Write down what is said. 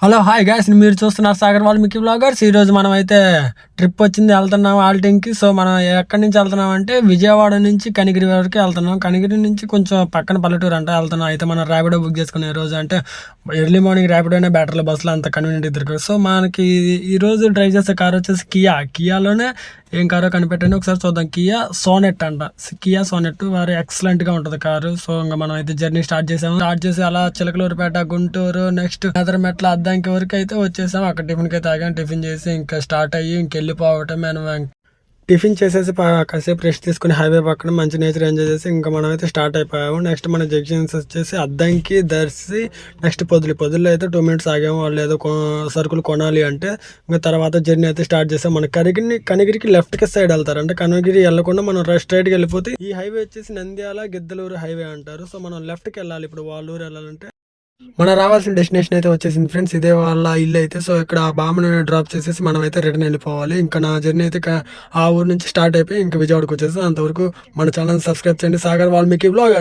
Hello hi guys, మీరు చూస్తున్నారు Sagar Valmiki bloggers. ఈరోజు మనం అయితే ట్రిప్ వచ్చింది, వెళ్తున్నాం ఆల్టింగ్కి. సో మనం ఎక్కడి నుంచి వెళ్తున్నాం అంటే విజయవాడ నుంచి కనిగిరి వరకు వెళ్తున్నాం. కనిగిరి నుంచి కొంచెం పక్కన పల్లెటూరు అంటే వెళ్తున్నాం. అయితే మనం ర్యాపిడో బుక్ చేసుకునే రోజు అంటే ఎర్లీ మార్నింగ్ ర్యాపిడోనే బెటర్లో బస్సులో అంత కన్వీనియంట్ ఇద్దరు. సో మనకి ఈ రోజు డ్రైవ్ చేసే కార్ వచ్చేసి కియాలోనే ఏం కారో కనిపెట్టండి ఒకసారి చూద్దాం. కియా సోనెట్ అంట, కియా సోనెట్ వారు ఎక్సలెంట్గా ఉంటుంది కారు. సో ఇంకా మనం అయితే జర్నీ స్టార్ట్ చేసి అలా చిలకలూరుపేట, గుంటూరు, నెక్స్ట్ మెట్ల అద్దంకి వరకు అయితే వచ్చేసాం. అక్కడ టిఫిన్కి అయితే ఆగాం. టిఫిన్ చేసి ఇంకా స్టార్ట్ అయ్యి ఇంకెళ్ళిపోవటం. మనం టిఫిన్ చేసేసి కాసేపు రెస్ట్ తీసుకుని హైవే పక్కన మంచి నేచర్ ఎంజాయ్ చేసి ఇంకా మనం అయితే స్టార్ట్ అయిపోయాము. నెక్స్ట్ మన జంక్షన్స్ వచ్చేసి అద్దంకి, దర్శి, నెక్స్ట్ పొదిలిలో అయితే 2 minutes ఆగాము. వాళ్ళు ఏదో సరుకులు కొనాలి అంటే ఇంకా తర్వాత జర్నీ అయితే స్టార్ట్ చేసాం. మన కనిగిరికి లెఫ్ట్కి సైడ్ వెళ్తారు, అంటే కనిగిరి వెళ్ళకుండా మనం స్ట్రైట్కి వెళ్ళిపోతే ఈ హైవే వచ్చేసి నంద్యాల గిద్దలూరు హైవే అంటారు. సో మనం లెఫ్ట్కి వెళ్ళాలి. ఇప్పుడు వాళ్ళూరు వెళ్ళాలంటే మనం రావాల్సిన డెస్టినేషన్ అయితే వచ్చేసింది ఫ్రెండ్స్. ఇదే వాళ్ళ ఇల్లు అయితే. సో ఇక్కడ బామ్మని డ్రాప్ చేసేసి మనం అయితే రిటర్న్ వెళ్ళిపోవాలి. ఇంకా నా జర్నీ అయితే ఆ ఊరు నుంచి స్టార్ట్ అయిపోయి ఇంకా విజయవాడకు వచ్చేసి అంతవరకు మన ఛానల్ సబ్స్క్రైబ్ చేయండి, సాగర్ వాల్మీకి బ్లాగ్.